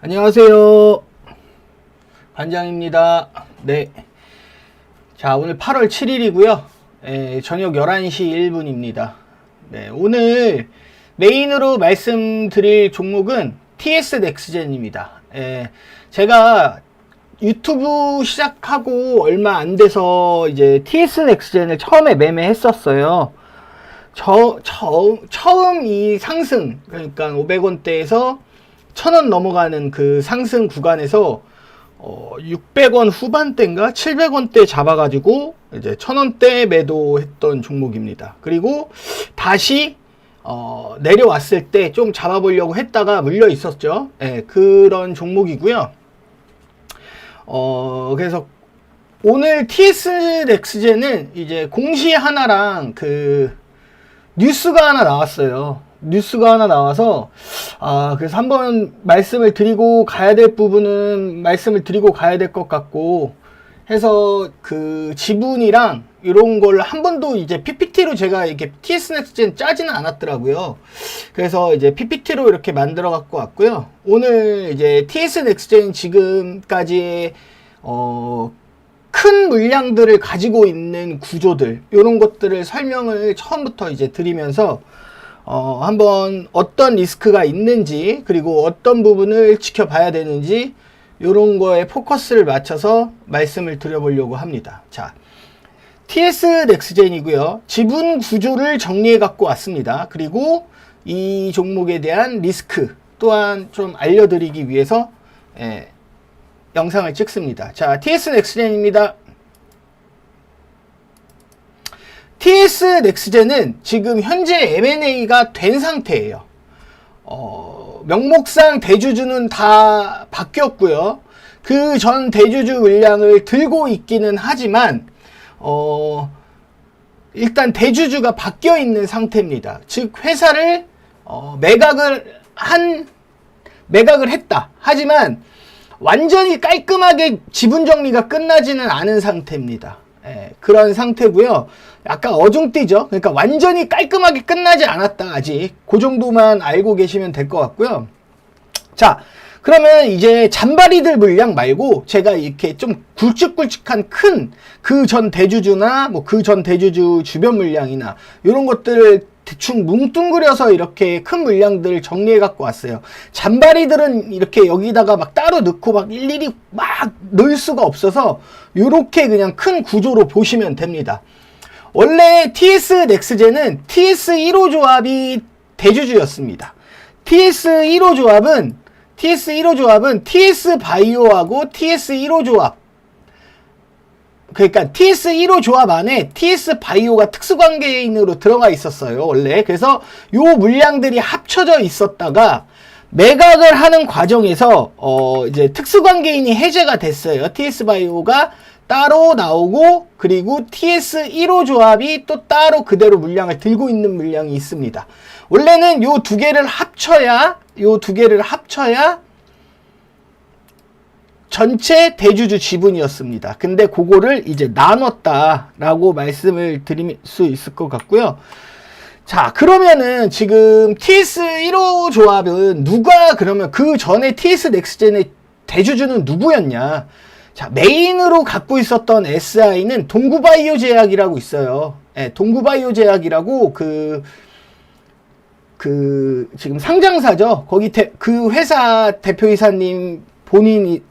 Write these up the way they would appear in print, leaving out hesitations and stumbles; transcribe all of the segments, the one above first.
안녕하세요. 반장입니다. 네. 자, 오늘 8월 7일이고요. 저녁 11시 1분입니다. 네, 오늘 메인으로 말씀드릴 종목은 TS 넥스젠입니다. 제가 유튜브 시작하고 얼마 안 돼서 이제 TS 넥스젠을 처음에 매매했었어요. 처음 이 상승, 그러니까 500원대에서 1000원 넘어가는 그 상승 구간에서 600원 후반대인가 700원대 잡아가지고 이제 1000원대 매도했던 종목입니다. 그리고 다시 내려왔을 때 좀 잡아보려고 했다가 물려 있었죠. 그런 종목이고요. 그래서 오늘 TS 넥스젠은 이제 공시 하나랑 그 뉴스가 하나 나왔어요. 뉴스가 하나 나와서 그래서 한번 말씀을 드리고 가야 될 부분은 말씀을 드리고 가야 될 것 같고 해서 그 지분이랑 이런 걸 한 번도 이제 PPT로 제가 이렇게 TS 넥스젠 짜지는 않았더라고요. 그래서 이제 PPT로 이렇게 만들어 갖고 왔고요. 오늘 이제 TS 넥스젠 지금까지의 큰 물량들을 가지고 있는 구조들, 이런 것들을 설명을 처음부터 이제 드리면서 한번 어떤 리스크가 있는지, 그리고 어떤 부분을 지켜봐야 되는지, 이런 거에 포커스를 맞춰서 말씀을 드려보려고 합니다. 자, TS 넥스젠이고요. 지분 구조를 정리해 갖고 왔습니다. 그리고 이 종목에 대한 리스크 또한 좀 알려드리기 위해서 영상을 찍습니다. 자, TS 넥스젠입니다. TS 넥스젠은 지금 현재 M&A가 된 상태예요. 명목상 대주주는 다 바뀌었고요. 그 전 대주주 물량을 들고 있기는 하지만 일단 대주주가 바뀌어 있는 상태입니다. 즉 회사를 매각을 했다. 하지만 완전히 깔끔하게 지분 정리가 끝나지는 않은 상태입니다. 그런 상태고요. 약간 어중뛰죠. 그러니까 완전히 깔끔하게 끝나지 않았다. 아직 그 정도만 알고 계시면 될 것 같고요. 자, 그러면 이제 잔바리들 물량 말고 제가 이렇게 좀 굵직굵직한 큰 그 전 대주주나 뭐 그 전 대주주 주변 물량이나 이런 것들을 대충 뭉뚱그려서 이렇게 큰 물량들을 정리해 갖고 왔어요. 잔바리들은 이렇게 여기다가 막 따로 넣고 막 일일이 막 넣을 수가 없어서 이렇게 그냥 큰 구조로 보시면 됩니다. 원래 TS 넥스젠은 TS 1호 조합이 대주주였습니다. TS 1호 조합은 TS 바이오하고 TS 1호 조합, 그러니까 TS 1호 조합 안에 TS 바이오가 특수관계인으로 들어가 있었어요, 원래. 그래서 요 물량들이 합쳐져 있었다가 매각을 하는 과정에서 이제 특수관계인이 해제가 됐어요. TS 바이오가 따로 나오고, 그리고 TS 1호 조합이 또 따로 그대로 물량을 들고 있는 물량이 있습니다. 원래는 요 두 개를 합쳐야 전체 대주주 지분이었습니다. 근데 그거를 이제 나눴다라고 말씀을 드릴 수 있을 것 같고요. 자, 그러면은 지금 TS 1호 조합은 그러면 그 전에 TS 넥스젠의 대주주는 누구였냐? 자, 메인으로 갖고 있었던 SI는 동구바이오 제약이라고 있어요. 동구바이오 제약이라고 지금 상장사죠. 거기 그 회사 대표이사님 본인이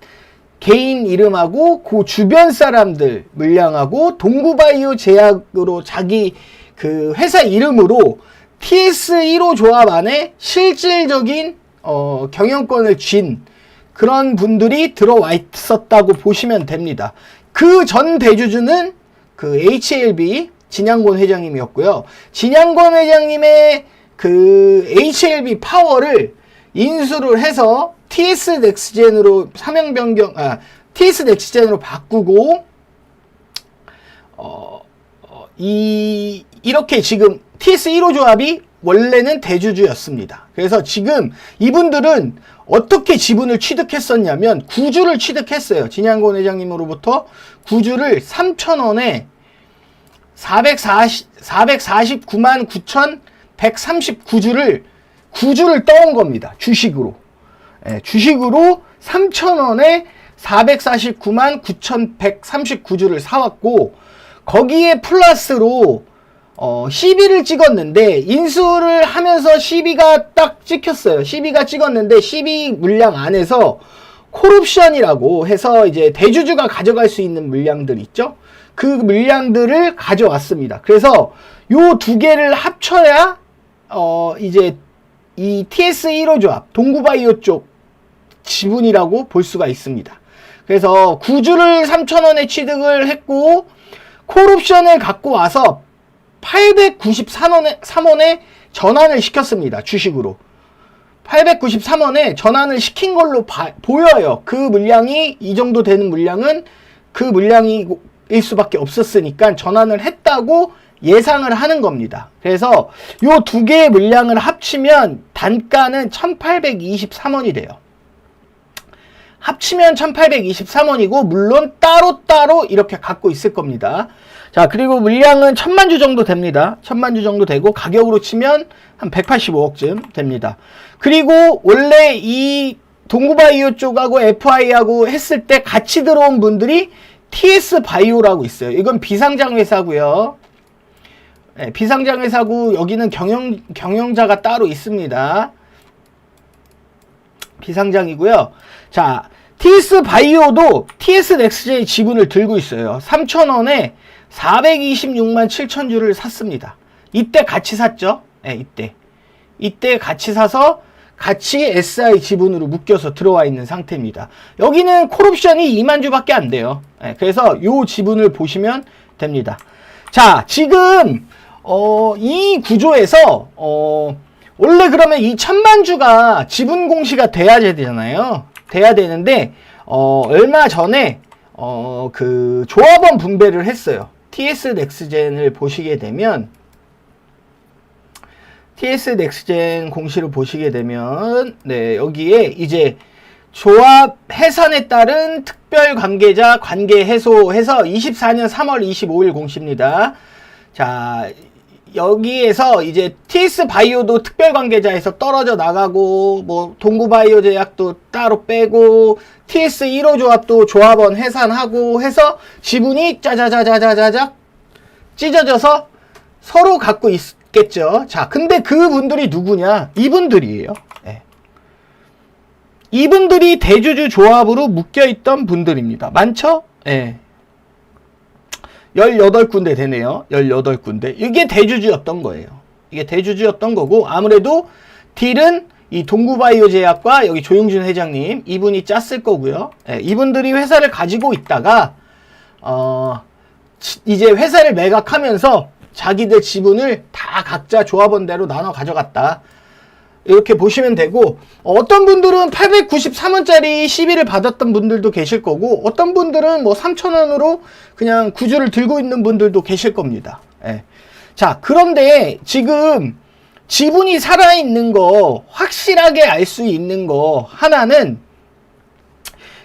개인 이름하고 그 주변 사람들 물량하고 동구바이오 제약으로 자기 그 회사 이름으로 TS 1호 조합 안에 실질적인 경영권을 쥔 그런 분들이 들어와 있었다고 보시면 됩니다. 그 전 대주주는 그 HLB 진양권 회장님이었고요. 진양권 회장님의 그 HLB 파워를 인수를 해서 TS 넥스젠으로 TS 넥스젠으로 바꾸고 이렇게 지금 TS 1호 조합이 원래는 대주주였습니다. 그래서 지금 이분들은 어떻게 지분을 취득했었냐면 구주를 취득했어요. 진양권 회장님으로부터 구주를 3,000원에 449만 9,139주를 구주를 떠온 겁니다. 주식으로. 주식으로 3,000원에 449만 9,139주를 사왔고, 거기에 플러스로 CB를 찍었는데, 인수를 하면서 CB가 딱 찍혔어요. CB가 찍었는데, CB 물량 안에서 콜옵션이라고 해서 이제 대주주가 가져갈 수 있는 물량들 있죠? 그 물량들을 가져왔습니다. 그래서 요 두 개를 합쳐야 이제 이 TS1호 조합, 동구바이오 쪽 지분이라고 볼 수가 있습니다. 그래서 구주를 3,000원에 취득을 했고, 콜옵션을 갖고 와서 893원에 전환을 시켰습니다. 주식으로. 893원에 전환을 시킨 걸로 보여요. 그 물량이, 이 정도 되는 물량은 그 물량일 수밖에 없었으니까 전환을 했다고 예상을 하는 겁니다. 그래서 요 두 개의 물량을 합치면 단가는 1823원이 돼요. 합치면 1823원이고, 물론 따로따로 이렇게 갖고 있을 겁니다. 자, 그리고 물량은 1000만주 정도 됩니다. 1000만주 정도 되고, 가격으로 치면 한 185억쯤 됩니다. 그리고 원래 이 동구바이오 쪽하고 FI하고 했을 때 같이 들어온 분들이 TS바이오라고 있어요. 이건 비상장 회사고요. 네, 비상장 회사고, 여기는 경영자가 따로 있습니다. 비상장이고요. 자, TS바이오도 TS넥스제의 지분을 들고 있어요. 3,000원에 426만 7천주를 샀습니다. 이때 같이 샀죠. 네, 이때 같이 사서 같이 SI 지분으로 묶여서 들어와 있는 상태입니다. 여기는 콜옵션이 2만 주밖에 안 돼요. 네, 그래서 요 지분을 보시면 됩니다. 자, 지금 이 구조에서 원래 그러면 이 1000만 주가 지분 공시가 돼야 되잖아요. 돼야 되는데 얼마 전에 그 조합원 분배를 했어요. TS 넥스젠을 보시게 되면, TS 넥스젠 공시를 보시게 되면, 네, 여기에 이제 조합 해산에 따른 특별 관계자 관계 해소해서 24년 3월 25일 공시입니다. 자, 여기에서 이제 TS 바이오도 특별 관계자에서 떨어져 나가고, 뭐 동구바이오 제약도 따로 빼고, TS 1호 조합도 조합원 해산하고 해서 지분이 짜자자자자자작 찢어져서 서로 갖고 있겠죠. 자, 근데 그분들이 누구냐? 이분들이에요. 네. 이분들이 대주주 조합으로 묶여있던 분들입니다. 많죠? 네. 18군데 되네요. 18군데. 이게 대주주였던 거예요. 이게 대주주였던 거고, 아무래도 딜은 이 동구바이오 제약과 여기 조용준 회장님, 이분이 짰을 거고요. 예, 이분들이 회사를 가지고 있다가 이제 회사를 매각하면서 자기들 지분을 다 각자 조합원대로 나눠 가져갔다. 이렇게 보시면 되고, 어떤 분들은 893원짜리 시비를 받았던 분들도 계실 거고, 어떤 분들은 뭐 3,000원으로 그냥 구주를 들고 있는 분들도 계실 겁니다. 예. 자, 그런데 지금 지분이 살아있는 거, 확실하게 알 수 있는 거 하나는,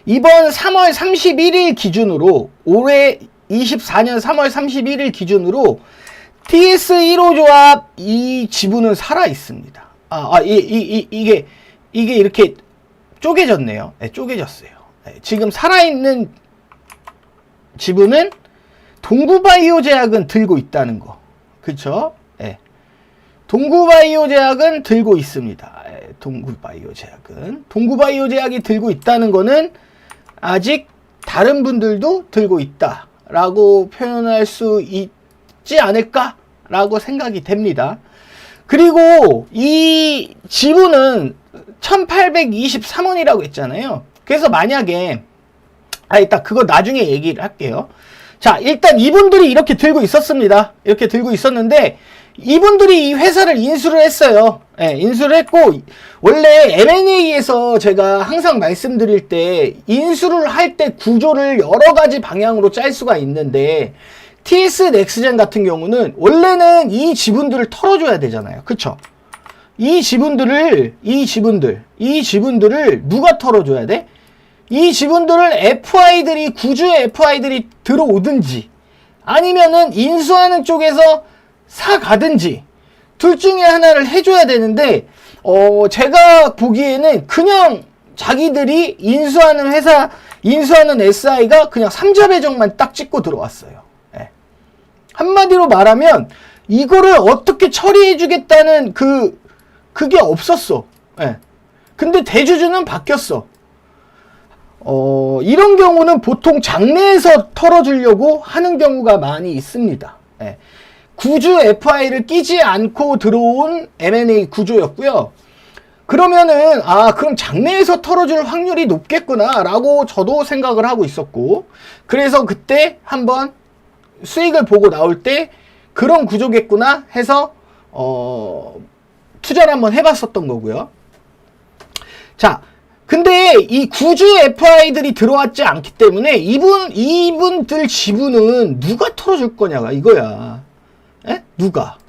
이번 3월 31일 기준으로, 올해 24년 3월 31일 기준으로 TS1호 조합 이 지분은 살아있습니다. 이게 이렇게 쪼개졌네요. 네, 쪼개졌어요. 네, 지금 살아있는 지분은 동구바이오 제약은 들고 있다는 거. 그쵸? 네. 동구바이오 제약은 들고 있습니다. 네, 동구바이오 제약이 들고 있다는 거는 아직 다른 분들도 들고 있다라고 표현할 수 있지 않을까라고 생각이 됩니다. 그리고 이 지분은 1823원이라고 했잖아요. 그래서 만약에 일단 그거 나중에 얘기를 할게요. 자, 일단 이분들이 이렇게 들고 있었습니다. 이렇게 들고 있었는데 이분들이 이 회사를 인수를 했어요. 네, 인수를 했고, 원래 M&A에서 제가 항상 말씀드릴 때 인수를 할 때 구조를 여러 가지 방향으로 짤 수가 있는데, TS 넥스젠 같은 경우는 원래는 이 지분들을 털어줘야 되잖아요. 그쵸? 이 지분들을 누가 털어줘야 돼? 이 지분들을 FI들이, 구주의 FI들이 들어오든지, 아니면은 인수하는 쪽에서 사가든지, 둘 중에 하나를 해줘야 되는데, 제가 보기에는 그냥 자기들이 인수하는 회사, 인수하는 SI가 그냥 삼자 배정만 딱 찍고 들어왔어요. 예. 한마디로 말하면 이거를 어떻게 처리해 주겠다는 그게 없었어. 예. 근데 대주주는 바뀌었어. 이런 경우는 보통 장내에서 털어주려고 하는 경우가 많이 있습니다. 예. 구주 FI를 끼지 않고 들어온 M&A 구조였고요. 그러면은 그럼 장내에서 털어줄 확률이 높겠구나 라고 저도 생각을 하고 있었고, 그래서 그때 한번 수익을 보고 나올 때 그런 구조겠구나 해서 투자를 한번 해봤었던 거고요. 자, 근데 이 구주 FI들이 들어왔지 않기 때문에 이분들 지분은 누가 털어줄 거냐가 이거야. 에? 누가?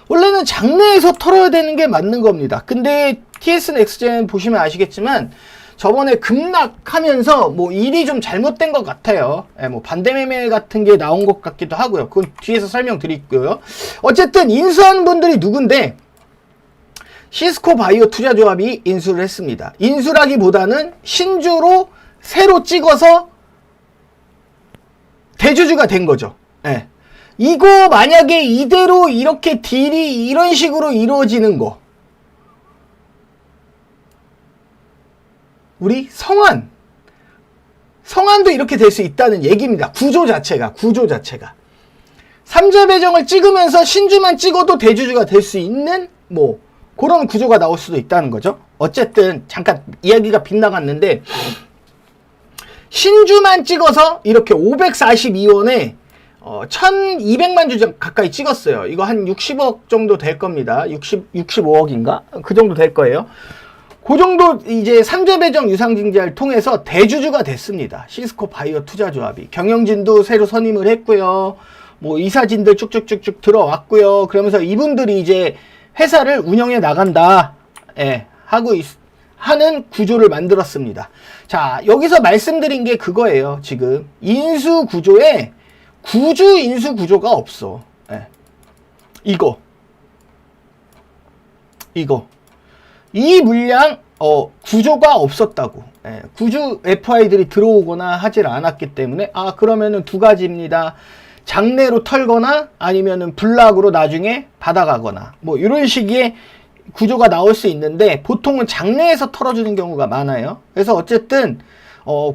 원래는 장내에서 털어야 되는 게 맞는 겁니다. 근데 TS 넥스젠 보시면 아시겠지만 저번에 급락하면서 뭐 일이 좀 잘못된 것 같아요. 예, 뭐 반대매매 같은 게 나온 것 같기도 하고요. 그건 뒤에서 설명드릴게요. 어쨌든 인수한 분들이 누군데 시스코 바이오 투자조합이 인수를 했습니다. 인수라기보다는 신주로 새로 찍어서 대주주가 된 거죠. 예. 이거 만약에 이대로 이렇게 딜이 이런 식으로 이루어지는 거, 우리 성안도 이렇게 될 수 있다는 얘기입니다. 구조 자체가 삼자 배정을 찍으면서 신주만 찍어도 대주주가 될 수 있는 뭐 그런 구조가 나올 수도 있다는 거죠. 어쨌든 잠깐 이야기가 빗나갔는데 신주만 찍어서 이렇게 542원에 1200만 주 가까이 찍었어요. 이거 한 60억 정도 될 겁니다. 65억인가? 그 정도 될 거예요. 그 정도 이제 삼자 배정 유상증자를 통해서 대주주가 됐습니다. 시스코 바이오 투자조합이. 경영진도 새로 선임을 했고요. 뭐 이사진들 쭉쭉쭉쭉 들어왔고요. 그러면서 이분들이 이제 회사를 운영해 나간다. 예, 하는 구조를 만들었습니다. 자, 여기서 말씀드린 게 그거예요. 지금 인수 구조에 구주 인수 구조가 없어. 예. 이거. 이 물량 구조가 없었다고. 예. 구주 FI들이 들어오거나 하질 않았기 때문에 그러면은 두 가지입니다. 장내로 털거나 아니면은 블락으로 나중에 받아가거나 뭐 이런 식의 구조가 나올 수 있는데 보통은 장내에서 털어주는 경우가 많아요. 그래서 어쨌든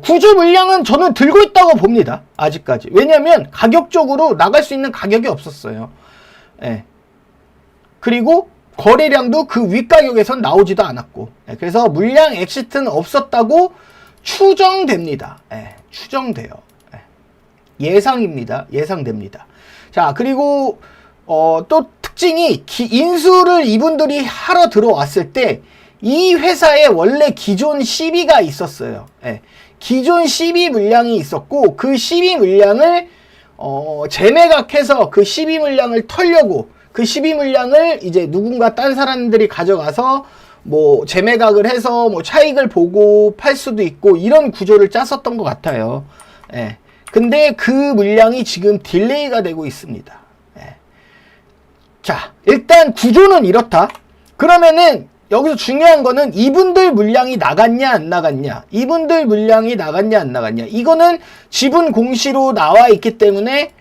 구주 물량은 저는 들고 있다고 봅니다. 아직까지. 왜냐면 가격적으로 나갈 수 있는 가격이 없었어요. 예. 그리고 거래량도 그 윗가격에선 나오지도 않았고. 예. 그래서 물량 엑시트는 없었다고 추정됩니다. 예. 추정돼요. 예. 예상입니다. 예상됩니다. 자, 그리고 또 특징이 인수를 이분들이 하러 들어왔을 때 이 회사에 원래 기존 CB가 있었어요. 예. 기존 CB 물량이 있었고 그 CB 물량을 재매각해서 그 CB 물량을 털려고 그 CB 물량을 이제 누군가 딴 사람들이 가져가서 뭐 재매각을 해서 뭐 차익을 보고 팔 수도 있고 이런 구조를 짰었던 것 같아요. 예. 근데 그 물량이 지금 딜레이가 되고 있습니다. 예. 자, 일단 구조는 이렇다. 그러면은 여기서 중요한 거는 이분들 물량이 나갔냐 안 나갔냐, 이분들 물량이 나갔냐 안 나갔냐, 이거는 지분 공시로 나와 있기 때문에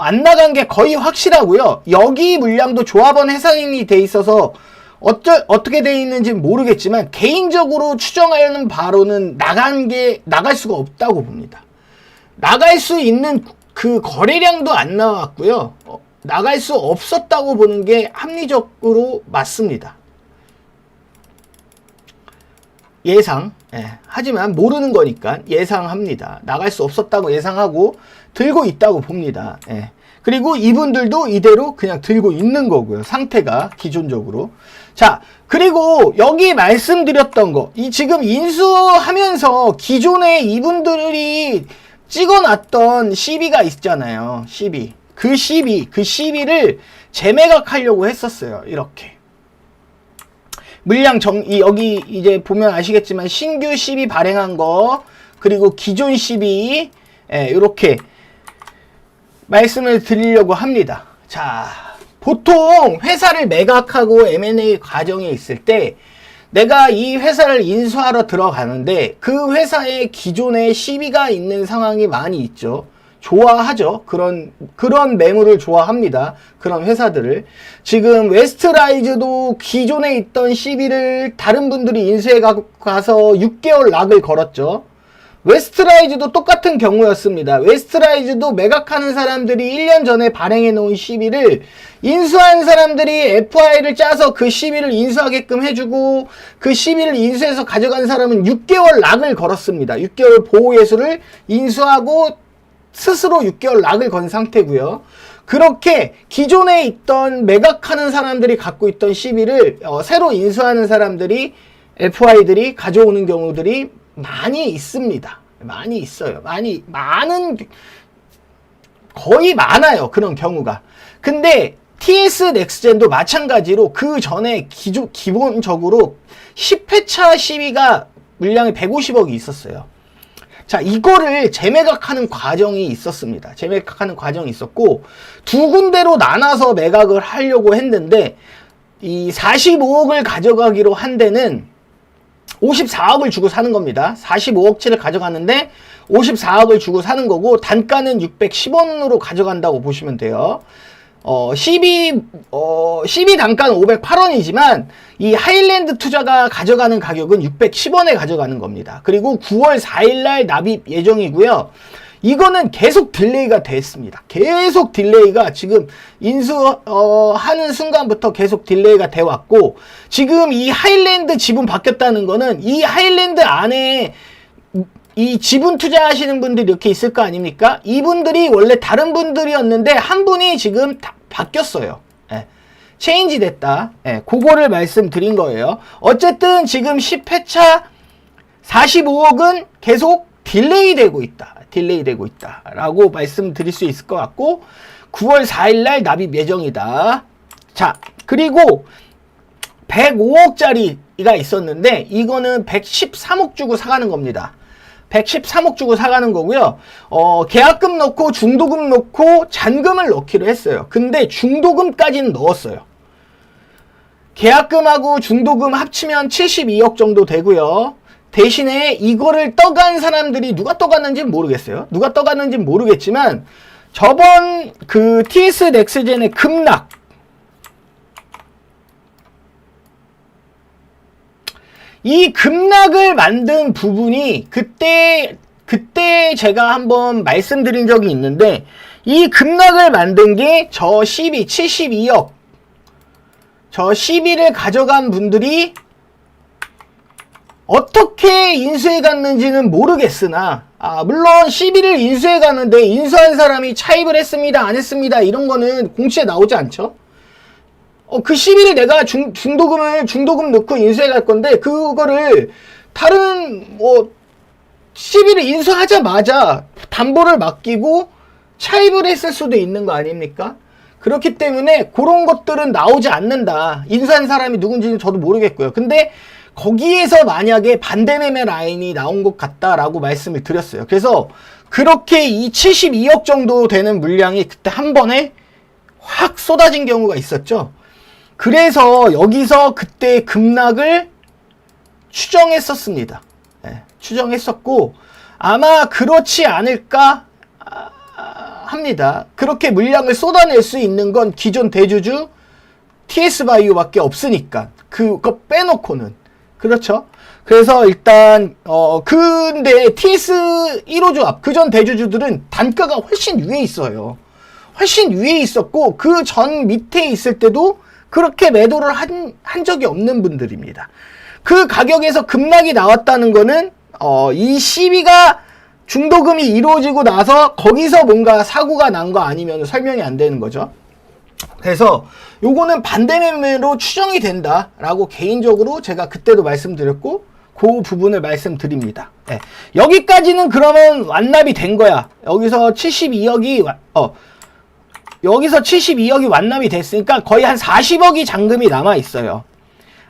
안 나간 게 거의 확실하고요. 여기 물량도 조합원 해상이 돼 있어서 어떻게 돼 있는지 모르겠지만 개인적으로 추정하는 바로는 나갈 수가 없다고 봅니다. 나갈 수 있는 그 거래량도 안 나왔고요. 나갈 수 없었다고 보는 게 합리적으로 맞습니다. 예상. 예. 하지만 모르는 거니까 예상합니다. 나갈 수 없었다고 예상하고 들고 있다고 봅니다. 예. 그리고 이분들도 이대로 그냥 들고 있는 거고요. 상태가 기존적으로. 자, 그리고 여기 말씀드렸던 거, 이 지금 인수하면서 기존에 이분들이 찍어놨던 CB가 있잖아요. CB. 그 CB를 재매각하려고 했었어요. 이렇게. 물량 여기 이제 보면 아시겠지만 신규 CB 발행한 거, 그리고 기존 CB, 이렇게 말씀을 드리려고 합니다. 자, 보통 회사를 매각하고 M&A 과정에 있을 때 내가 이 회사를 인수하러 들어가는데 그 회사에 기존에 시비가 있는 상황이 많이 있죠. 좋아하죠. 그런 매물을 좋아합니다. 그런 회사들을. 지금 웨스트라이즈도 기존에 있던 시비를 다른 분들이 인수해 가서 6개월 락을 걸었죠. 웨스트라이즈도 똑같은 경우였습니다. 웨스트라이즈도 매각하는 사람들이 1년 전에 발행해 놓은 시비를 인수한 사람들이 FI를 짜서 그 시비를 인수하게끔 해주고 그 시비를 인수해서 가져간 사람은 6개월 락을 걸었습니다. 6개월 보호예수를 인수하고 스스로 6개월 락을 건 상태고요. 그렇게 기존에 있던 매각하는 사람들이 갖고 있던 시비를 새로 인수하는 사람들이 FI들이 가져오는 경우들이 많이 있습니다. 많이 있어요. 거의 많아요. 그런 경우가. 근데 TS 넥스젠도 마찬가지로 그 전에 기본적으로 10회차 시비가 물량이 150억이 있었어요. 자, 이거를 재매각하는 과정이 있었습니다. 재매각하는 과정이 있었고 두 군데로 나눠서 매각을 하려고 했는데 이 45억을 가져가기로 한 데는 54억을 주고 사는 겁니다. 45억치를 가져갔는데 54억을 주고 사는 거고 단가는 610원으로 가져간다고 보시면 돼요. CB 단가는 508원이지만 이 하일랜드 투자가 가져가는 가격은 610원에 가져가는 겁니다. 그리고 9월 4일날 납입 예정이고요. 이거는 계속 딜레이가 됐습니다. 계속 딜레이가 지금 하는 순간부터 계속 딜레이가 돼 왔고 지금 이 하일랜드 지분 바뀌었다는 거는 이 하일랜드 안에 이 지분 투자하시는 분들이 이렇게 있을 거 아닙니까? 이분들이 원래 다른 분들이었는데 한 분이 지금 다 바뀌었어요. 예. 체인지 됐다. 예. 그거를 말씀드린 거예요. 어쨌든 지금 10회차 45억은 계속 딜레이 되고 있다. 라고 말씀드릴 수 있을 것 같고 9월 4일날 납입 예정이다. 자, 그리고 105억짜리가 있었는데 이거는 113억 주고 사가는 겁니다. 113억 주고 사가는 거고요. 계약금 넣고 중도금 넣고 잔금을 넣기로 했어요. 근데 중도금까지는 넣었어요. 계약금하고 중도금 합치면 72억 정도 되고요. 대신에 이거를 떠간 사람들이 누가 떠갔는지는 모르겠어요. 누가 떠갔는지는 모르겠지만 저번 그 TS 넥스젠의 급락 이 급락을 만든 부분이 그때 제가 한번 말씀드린 적이 있는데 이 급락을 만든 게 저 72억 저 시비를 가져간 분들이 어떻게 인수해 갔는지는 모르겠으나 물론 시비를 인수해 갔는데 인수한 사람이 차입을 했습니다 안 했습니다 이런 거는 공시에 나오지 않죠. 그 시비를 내가 중도금 넣고 인수해 갈 건데 그거를 다른 시비를 인수하자마자 담보를 맡기고 차입을 했을 수도 있는 거 아닙니까? 그렇기 때문에 그런 것들은 나오지 않는다. 인수한 사람이 누군지는 저도 모르겠고요. 근데 거기에서 만약에 반대매매 라인이 나온 것 같다라고 말씀을 드렸어요. 그래서 그렇게 이 72억 정도 되는 물량이 그때 한 번에 확 쏟아진 경우가 있었죠. 그래서 여기서 그때 급락을 추정했었습니다. 네, 추정했었고 아마 그렇지 않을까 합니다. 그렇게 물량을 쏟아낼 수 있는 건 기존 대주주 TS바이오밖에 없으니까 그거 빼놓고는 그렇죠. 그래서 일단 근데 TS 1호 조합 그전 대주주들은 단가가 훨씬 위에 있어요. 훨씬 위에 있었고 그 전 밑에 있을 때도 그렇게 매도를 한 적이 없는 분들입니다. 그 가격에서 급락이 나왔다는 거는 이 시비가 중도금이 이루어지고 나서 거기서 뭔가 사고가 난 거 아니면 설명이 안 되는 거죠. 그래서 요거는 반대매매로 추정이 된다라고 개인적으로 제가 그때도 말씀드렸고 그 부분을 말씀드립니다. 네. 여기까지는 그러면 완납이 된 거야. 여기서 72억이 완납이 됐으니까 거의 한 40억이 잔금이 남아 있어요.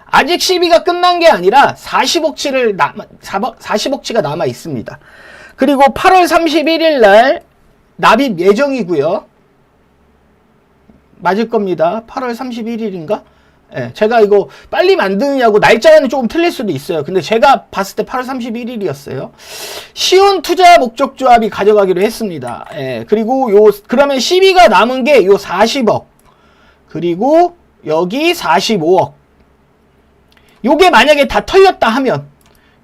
아직 시비가 끝난 게 아니라 40억치가 남아 있습니다. 그리고 8월 31일 날 납입 예정이고요. 맞을 겁니다. 8월 31일인가? 예, 제가 이거 빨리 만드느냐고 날짜는 조금 틀릴 수도 있어요. 근데 제가 봤을 때 8월 31일이었어요. 시온 투자 목적 조합이 가져가기로 했습니다. 예, 그리고 그러면 시비가 남은 게 요 40억. 그리고 여기 45억. 요게 만약에 다 털렸다 하면,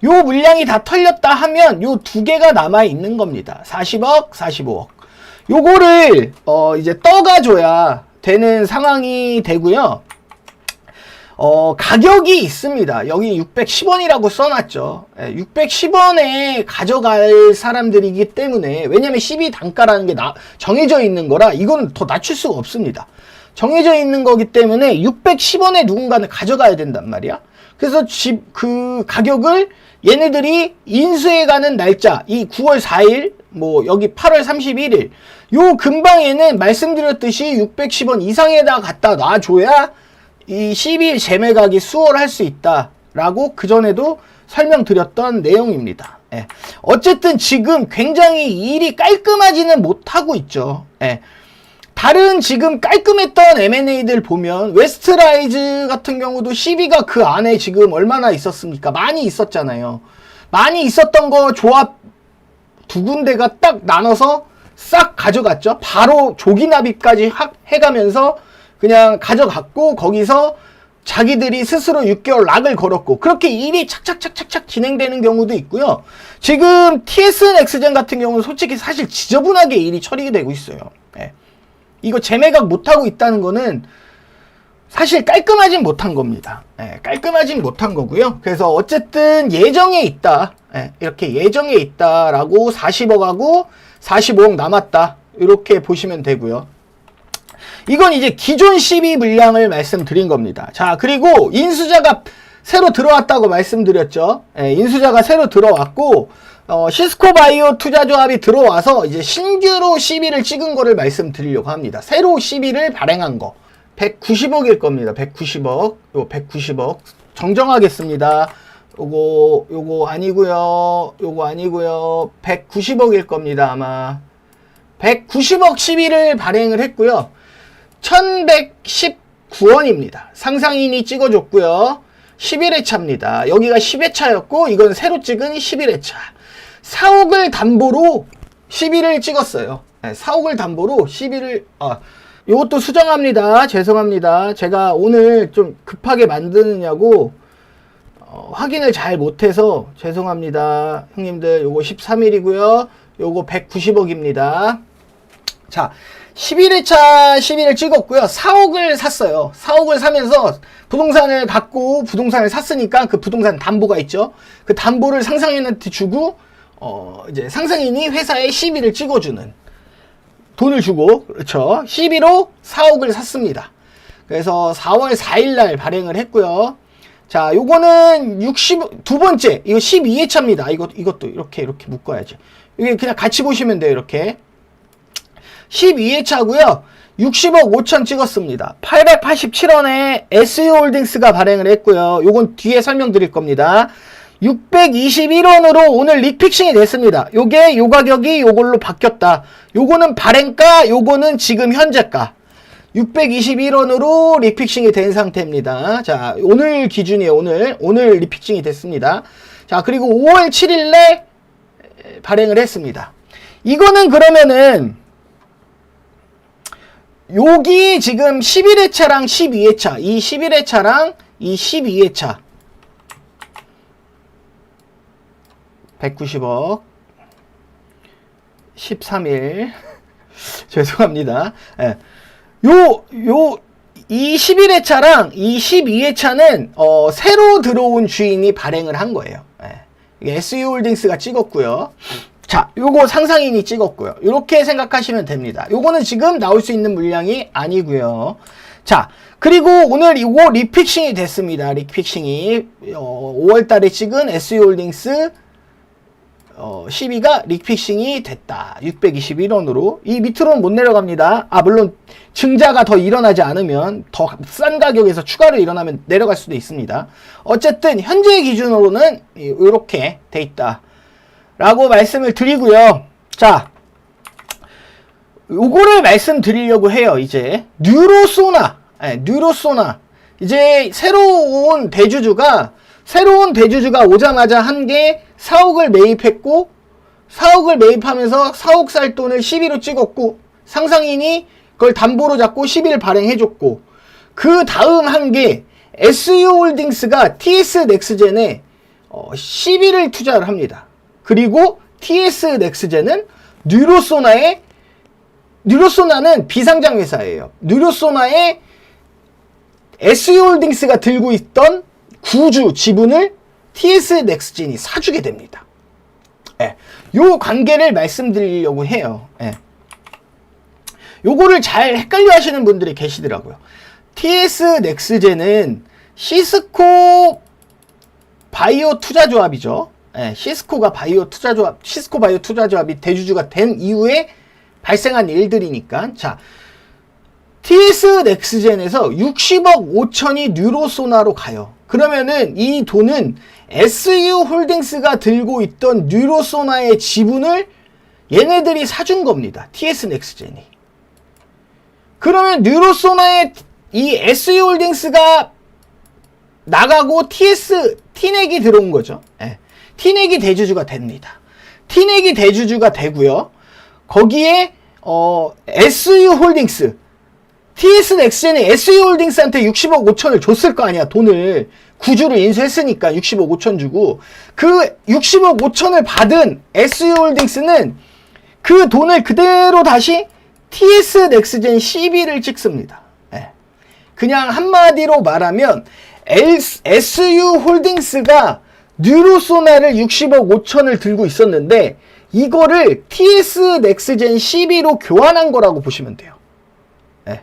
요 물량이 다 털렸다 하면 요 두 개가 남아 있는 겁니다. 40억, 45억. 요거를 이제 떠가줘야 되는 상황이 되고요. 가격이 있습니다. 여기 610원이라고 써놨죠. 610원에 가져갈 사람들이기 때문에, 왜냐면 12 단가라는 게 정해져 있는 거라 이건 더 낮출 수가 없습니다. 정해져 있는 거기 때문에 610원에 누군가는 가져가야 된단 말이야. 그래서 그 가격을 얘네들이 인수해 가는 날짜, 이 9월 4일, 뭐 여기 8월 31일, 요 근방에는 말씀드렸듯이 610원 이상에다 갖다 놔줘야 이 12일 재매각이 수월할 수 있다라고 그전에도 설명드렸던 내용입니다. 예. 어쨌든 지금 굉장히 일이 깔끔하지는 못하고 있죠. 예. 다른 지금 깔끔했던 M&A들 보면 웨스트라이즈 같은 경우도 12가 그 안에 지금 얼마나 있었습니까? 많이 있었잖아요. 많이 있었던 거 조합 두 군데가 딱 나눠서 싹 가져갔죠. 바로 조기 납입까지 해가면서 그냥 가져갔고, 거기서 자기들이 스스로 6개월 락을 걸었고, 그렇게 일이 착착착착착 진행되는 경우도 있고요. 지금 TSN 엑스젠 같은 경우는 솔직히 사실 지저분하게 일이 처리되고 있어요. 예. 이거 재매각 못하고 있다는 거는 사실 깔끔하진 못한 겁니다. 예, 깔끔하진 못한 거고요. 그래서 어쨌든 예정에 있다. 예, 이렇게 예정에 있다라고 40억하고 45억 남았다. 이렇게 보시면 되고요. 이건 이제 기존 12 물량을 말씀드린 겁니다. 자, 그리고 인수자가 새로 들어왔다고 말씀드렸죠. 예, 인수자가 새로 들어왔고, 시스코바이오 투자조합이 들어와서 이제 신규로 12를 찍은 거를 말씀드리려고 합니다. 새로 12를 발행한 거. 190억일 겁니다. 190억. 요 190억. 정정하겠습니다. 요거 아니고요. 요거 아니고요. 190억일 겁니다, 아마. 190억 12를 발행을 했고요. 1119원입니다. 상상인이 찍어줬고요. 11회차입니다. 여기가 10회차였고, 이건 새로 찍은 11회차. 4억을 담보로 11을 찍었어요. 네, 4억을 담보로 11을, 요것도 수정합니다. 죄송합니다. 제가 오늘 좀 급하게 만드느냐고, 확인을 잘 못해서 죄송합니다. 형님들, 요거 13일이고요. 요거 190억입니다. 자, 11회차 11을 찍었고요. 4억을 샀어요. 4억을 사면서 부동산을 갖고 부동산을 샀으니까 그 부동산 담보가 있죠. 그 담보를 상상인한테 주고, 이제 상상인이 회사에 12를 찍어주는, 돈을 주고, 그렇죠. 12로 4억을 샀습니다. 그래서 4월 4일날 발행을 했고요. 자, 요거는 두 번째, 이거 12회차입니다. 이것도 이렇게 묶어야지. 이게 그냥 같이 보시면 돼요, 이렇게. 12회차고요. 60억 5천 찍었습니다. 887원에 SU홀딩스가 발행을 했고요. 요건 뒤에 설명드릴 겁니다. 621원으로 오늘 리픽싱이 됐습니다. 요게 요 가격이 요걸로 바뀌었다. 요거는 발행가, 요거는 지금 현재가. 621원으로 리픽싱이 된 상태입니다. 자, 오늘 기준이에요. 오늘 리픽싱이 됐습니다. 자, 그리고 5월 7일에 발행을 했습니다. 이거는 그러면은 여기 지금 11회차랑 12회차, 이 11회차랑 이 12회차 190억 13일 죄송합니다. 예. 이 11회차랑 이 12회차는 새로 들어온 주인이 발행을 한 거예요. 예. SU홀딩스가 찍었고요. 자, 요거 상상인이 찍었고요. 요렇게 생각하시면 됩니다. 요거는 지금 나올 수 있는 물량이 아니고요. 자, 그리고 오늘 이거 리픽싱이 됐습니다. 리픽싱이 5월달에 찍은 SU홀딩스 12가 리픽싱이 됐다. 621원으로. 이 밑으로는 못 내려갑니다. 물론 증자가 더 일어나지 않으면 더 싼 가격에서 추가로 일어나면 내려갈 수도 있습니다. 어쨌든 현재 기준으로는 이렇게 돼 있다 라고 말씀을 드리고요. 자, 요거를 말씀드리려고 해요. 이제 뉴로소나 이제 새로운 대주주가 오자마자 한 게 4억을 매입했고 4억을 매입하면서 4억 살 돈을 12로 찍었고 상상인이 그걸 담보로 잡고 10일 발행해줬고 그 다음 한 게 SU홀딩스가 TS 넥스젠에 11을 투자를 합니다. 그리고 TS 넥스젠은 뉴로소나는 비상장 회사예요. 뉴로소나에 SU홀딩스가 들고 있던 구주 지분을 TS 넥스젠이 사주게 됩니다. 예. 요 관계를 말씀드리려고 해요. 예. 요거를 잘 헷갈려 하시는 분들이 계시더라고요. TS 넥스젠은 시스코 바이오 투자조합이죠. 예, 시스코 바이오 투자조합이 대주주가 된 이후에 발생한 일들이니까. 자, TS 넥스젠에서 60억 5천이 뉴로소나로 가요. 그러면은 이 돈은 SU홀딩스가 들고 있던 뉴로소나의 지분을 얘네들이 사준 겁니다. TS 넥스젠이. 그러면 뉴로소나의 이 SU홀딩스가 나가고 티넥이 들어온 거죠. 예. 티넥이 대주주가 됩니다. 티넥이 대주주가 되고요. 거기에 SU홀딩스 TS 넥스젠이 SU홀딩스한테 60억 5천을 줬을 거 아니야. 돈을 구주를 인수했으니까 60억 5천 주고 그 60억 5천을 받은 SU홀딩스는 그 돈을 그대로 다시 TS 넥스젠 12를 찍습니다. 예. 그냥 한마디로 말하면 SU홀딩스가 뉴로소나를 60억 5천을 들고 있었는데 이거를 TS 넥스젠 12로 교환한 거라고 보시면 돼요. 예.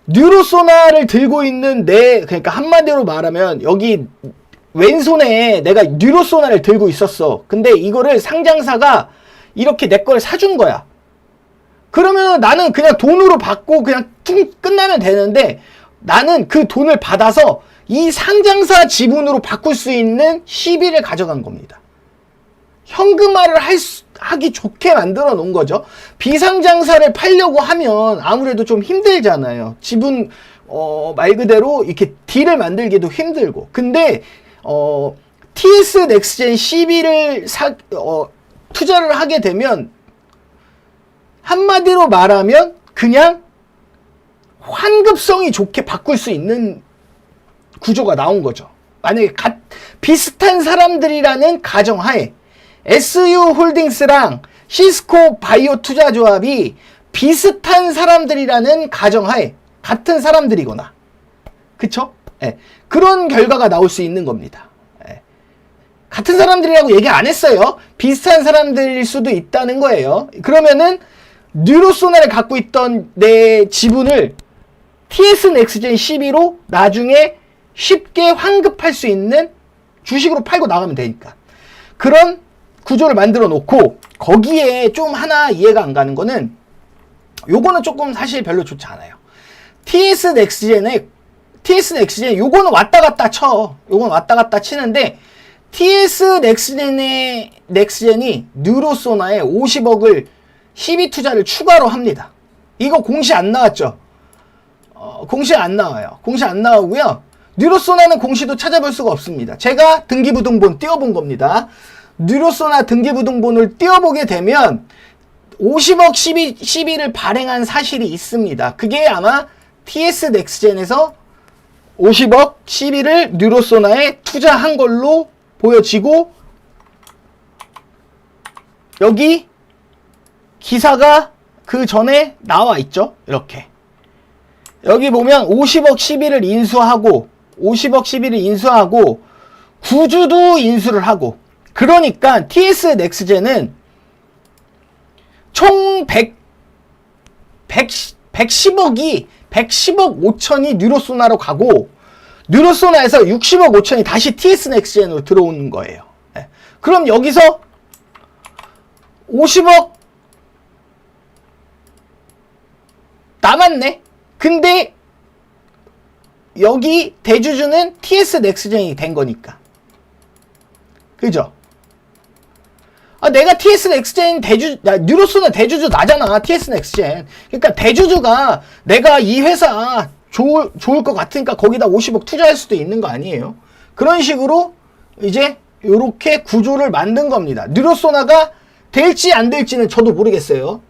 뉴로소나를 들고 있는 그러니까 한마디로 말하면 여기 왼손에 내가 뉴로소나를 들고 있었어. 근데 이거를 상장사가 이렇게 내 걸 사준 거야. 그러면 나는 그냥 돈으로 받고 그냥 끝나면 되는데 나는 그 돈을 받아서 이 상장사 지분으로 바꿀 수 있는 시비를 가져간 겁니다. 현금화를 하기 좋게 만들어 놓은 거죠. 비상장사를 팔려고 하면 아무래도 좀 힘들잖아요. 지분 말 그대로 이렇게 딜을 만들기도 힘들고. 근데 TS 넥스젠 12를 투자를 하게 되면 한마디로 말하면 그냥 환급성이 좋게 바꿀 수 있는 구조가 나온 거죠. 만약에 비슷한 사람들이라는 가정하에 SU홀딩스랑 시스코 바이오 투자조합이 비슷한 사람들이라는 가정하에 같은 사람들이거나 그쵸? 예. 그런 결과가 나올 수 있는 겁니다. 예. 같은 사람들이라고 얘기 안 했어요. 비슷한 사람들일 수도 있다는 거예요. 그러면은 뉴로소나를 갖고 있던 내 지분을 TS 넥스젠 12로 나중에 쉽게 환급할 수 있는 주식으로 팔고 나가면 되니까. 그런 구조를 만들어 놓고 거기에 좀 하나 이해가 안 가는 거는 요거는 조금 사실 별로 좋지 않아요. TS 넥스젠 요거는 왔다 갔다 쳐. 요건 왔다 갔다 치는데 TS 넥스젠이 뉴로소나에 50억을 12투자를 추가로 합니다. 이거 공시 안 나왔죠? 공시 안 나와요. 공시 안 나오고요. 뉴로소나는 공시도 찾아볼 수가 없습니다. 제가 등기부등본 띄워본 겁니다. 뉴로소나 등기부등본을 띄워보게 되면 50억 12를 발행한 사실이 있습니다. 그게 아마 TS 넥스젠에서 50억 12를 뉴로소나에 투자한 걸로 보여지고 여기 기사가 그 전에 나와 있죠. 이렇게 여기 보면 50억 12를 인수하고 50억 12를 인수하고 구주도 인수를 하고 그러니까 TS 넥스젠은 총 110억 5천이 뉴로소나로 가고 뉴로소나에서 60억 5천이 다시 TS 넥스젠으로 들어오는 거예요. 네. 그럼 여기서 50억 남았네. 근데 여기 대주주는 TS 넥스젠이 된 거니까. 그죠? 내가 TS 넥스젠 뉴로소나 대주주 나잖아. TS 넥스젠. 그러니까 대주주가 내가 이 회사 좋을 것 같으니까 거기다 50억 투자할 수도 있는 거 아니에요. 그런 식으로 이제 요렇게 구조를 만든 겁니다. 뉴로소나가 될지 안 될지는 저도 모르겠어요.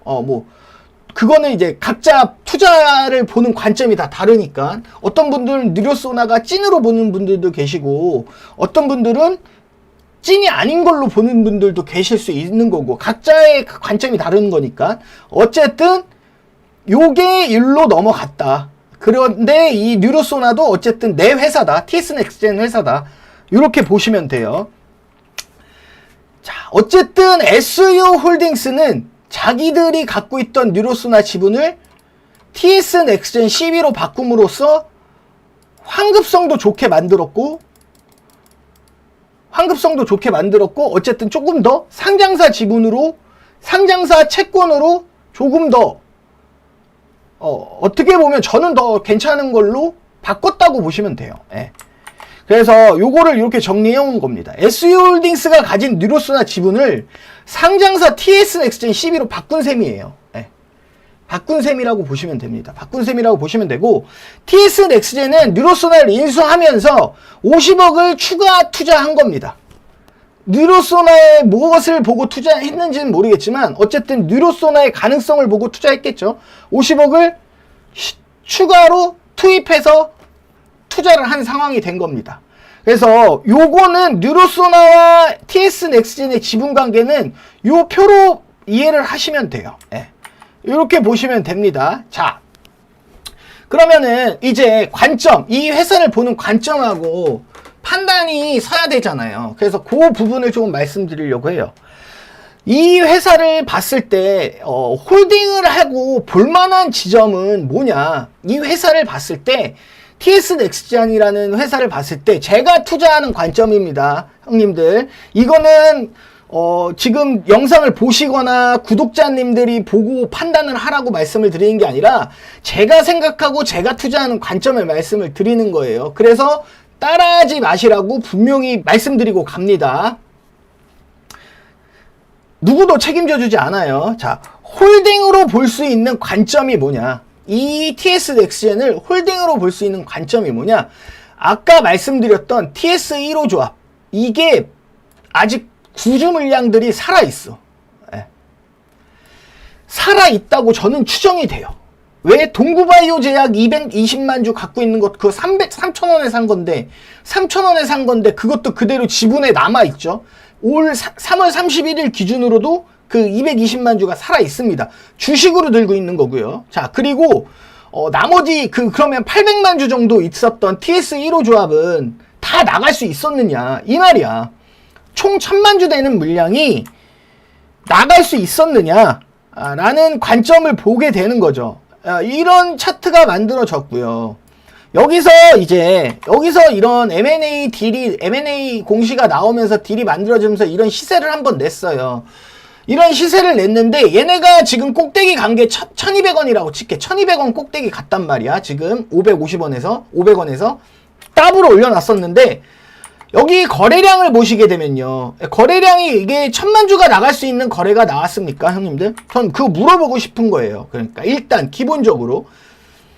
그거는 이제 각자 투자를 보는 관점이 다 다르니까 어떤 분들은 뉴로소나가 찐으로 보는 분들도 계시고 어떤 분들은 찐이 아닌 걸로 보는 분들도 계실 수 있는 거고 각자의 관점이 다른 거니까 어쨌든 요게 일로 넘어갔다. 그런데 이 뉴로소나도 어쨌든 내 회사다. TS 넥스트젠 회사다. 이렇게 보시면 돼요. 자, 어쨌든 SU 홀딩스는 자기들이 갖고 있던 뉴로소나 지분을 TS 넥스트젠 12로 바꿈으로써 환급성도 좋게 만들었고 어쨌든 조금 더 상장사 지분으로 상장사 채권으로 조금 더 어떻게 보면 저는 더 괜찮은 걸로 바꿨다고 보시면 돼요. 예. 그래서 요거를 이렇게 정리해 온 겁니다. SU홀딩스가 가진 뉴로소나 지분을 상장사 TS 넥스트젠 12로 바꾼 셈이에요. 예. 바꾼 셈이라고 보시면 됩니다. 바꾼 셈이라고 보시면 되고 TS 넥스트젠은 뉴로소나를 인수하면서 50억을 추가 투자한 겁니다. 뉴로소나의 무엇을 보고 투자했는지는 모르겠지만 어쨌든 뉴로소나의 가능성을 보고 투자했겠죠. 50억을 추가로 투입해서 투자를 한 상황이 된 겁니다. 그래서 요거는 뉴로소나와 TS 넥스젠의 지분 관계는 요 표로 이해를 하시면 돼요. 예. 이렇게 보시면 됩니다. 자, 그러면은 이제 관점, 이 회사를 보는 관점하고 판단이 서야 되잖아요. 그래서 그 부분을 조금 말씀드리려고 해요. 이 회사를 봤을 때 홀딩을 하고 볼만한 지점은 뭐냐. 이 회사를 봤을 때 TS 넥스트젠이라는 회사를 봤을 때 제가 투자하는 관점입니다. 형님들. 이거는 지금 영상을 보시거나 구독자님들이 보고 판단을 하라고 말씀을 드리는 게 아니라 제가 생각하고 제가 투자하는 관점을 말씀을 드리는 거예요. 그래서 따라하지 마시라고 분명히 말씀드리고 갑니다. 누구도 책임져 주지 않아요. 자, 홀딩으로 볼 수 있는 관점이 뭐냐. 이 TS 넥스젠을 홀딩으로 볼 수 있는 관점이 뭐냐. 아까 말씀드렸던 TS 1호 조합. 이게 아직 구주 물량들이 살아있어. 예. 살아있다고 저는 추정이 돼요. 왜? 동구바이오 제약 220만 주 갖고 있는 것, 그거 3,000원에 산 건데, 3,000원에 산 건데, 그것도 그대로 지분에 남아있죠. 올 3월 31일 기준으로도 그 220만 주가 살아있습니다. 주식으로 들고 있는 거고요. 자, 그리고, 나머지 그러면 800만 주 정도 있었던 TS 1호 조합은 다 나갈 수 있었느냐. 이 말이야. 총 1000만 주 되는 물량이 나갈 수 있었느냐. 라는 관점을 보게 되는 거죠. 이런 차트가 만들어졌고요. 여기서 이런 M&A 공시가 나오면서 딜이 만들어지면서 이런 시세를 한번 냈어요. 이런 시세를 냈는데 얘네가 지금 꼭대기 간 게 1200원이라고 칠게. 1200원 꼭대기 갔단 말이야. 지금 500원에서 더블을 올려놨었는데 여기 거래량을 보시게 되면요. 거래량이 이게 1000만 주가 나갈 수 있는 거래가 나왔습니까, 형님들? 전 그거 물어보고 싶은 거예요. 그러니까 일단 기본적으로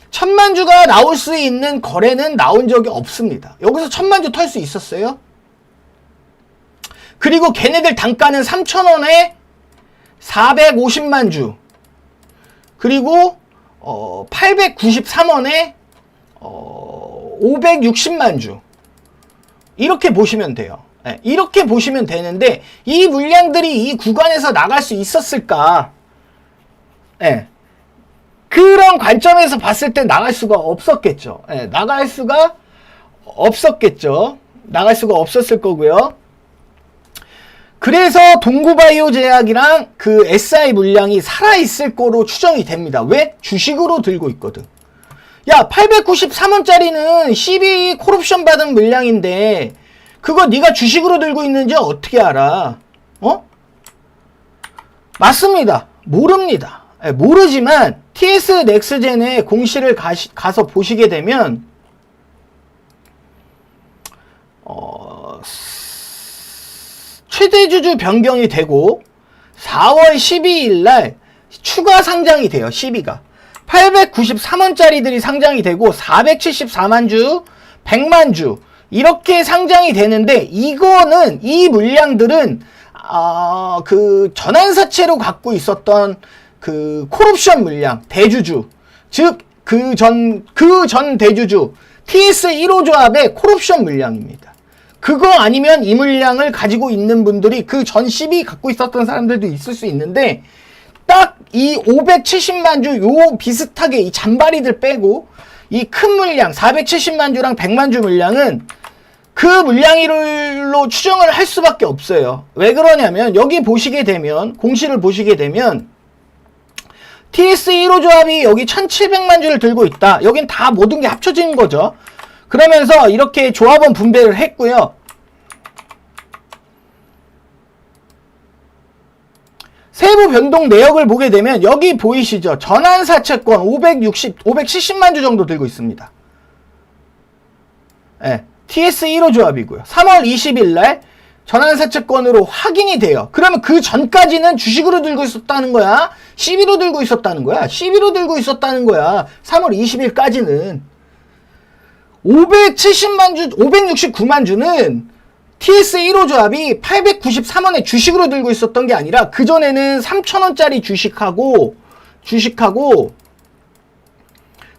1000만 주가 나올 수 있는 거래는 나온 적이 없습니다. 여기서 1000만 주 털 수 있었어요? 그리고 걔네들 단가는 3000원에 450만 주. 그리고 893원에 560만 주. 이렇게 보시면 돼요. 네, 이렇게 보시면 되는데 이 물량들이 이 구간에서 나갈 수 있었을까? 네, 그런 관점에서 봤을 때 나갈 수가 없었겠죠. 네, 나갈 수가 없었을 거고요. 그래서 동구바이오 제약이랑 그 SI 물량이 살아있을 거로 추정이 됩니다. 왜? 주식으로 들고 있거든. 야, 893원짜리는 12 콜옵션 받은 물량인데 그거 네가 주식으로 들고 있는지 어떻게 알아? 맞습니다. 모릅니다. 모르지만 TS 넥스젠의 공시를 가서 보시게 되면 최대 주주 변경이 되고 4월 12일 날 추가 상장이 돼요. 12가 893원짜리들이 상장이 되고 474만 주, 100만 주 이렇게 상장이 되는데 이거는 이 물량들은 그 전환사채로 갖고 있었던 그 콜옵션 물량 대주주 즉 그 전 대주주 TS 1호 조합의 콜옵션 물량입니다. 그거 아니면 이 물량을 가지고 있는 분들이 그 전 10이 갖고 있었던 사람들도 있을 수 있는데 딱 이 570만 주 요 비슷하게 이 잔바리들 빼고 이 큰 물량 470만 주랑 100만 주 물량은 그 물량으로 추정을 할 수밖에 없어요. 왜 그러냐면 여기 보시게 되면 공시를 보시게 되면 TS 1호 조합이 여기 1700만 주를 들고 있다. 여긴 다 모든 게 합쳐진 거죠. 그러면서 이렇게 조합원 분배를 했고요. 세부 변동 내역을 보게 되면 여기 보이시죠? 전환사채권 570만 주 정도 들고 있습니다. 네, TS 1호 조합이고요. 3월 20일 날 전환사채권으로 확인이 돼요. 그러면 그 전까지는 주식으로 들고 있었다는 거야? CB로 들고 있었다는 거야? CB로 들고 있었다는 거야. 3월 20일까지는. 570만 주, 569만 주는 TS 1호 조합이 893원에 주식으로 들고 있었던 게 아니라 그전에는 3,000원짜리 주식하고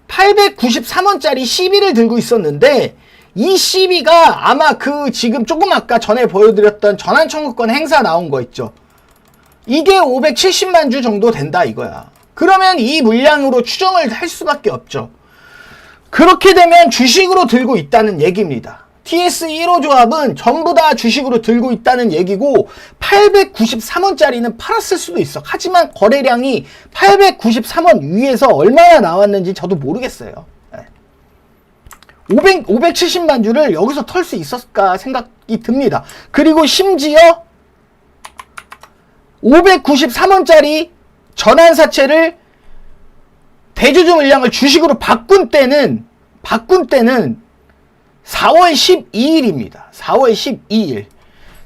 893원짜리 CB를 들고 있었는데 이 CB가 아마 그 지금 조금 아까 전에 보여드렸던 전환 청구권 행사 나온 거 있죠. 이게 570만 주 정도 된다 이거야. 그러면 이 물량으로 추정을 할 수밖에 없죠. 그렇게 되면 주식으로 들고 있다는 얘기입니다. TS 1호 조합은 전부 다 주식으로 들고 있다는 얘기고 893원짜리는 팔았을 수도 있어. 하지만 거래량이 893원 위에서 얼마나 나왔는지 저도 모르겠어요. 570만 주를 여기서 털 수 있었을까 생각이 듭니다. 그리고 심지어 593원짜리 전환사채를 대주주 물량을 주식으로 바꾼 때는 4월 12일입니다. 4월 12일.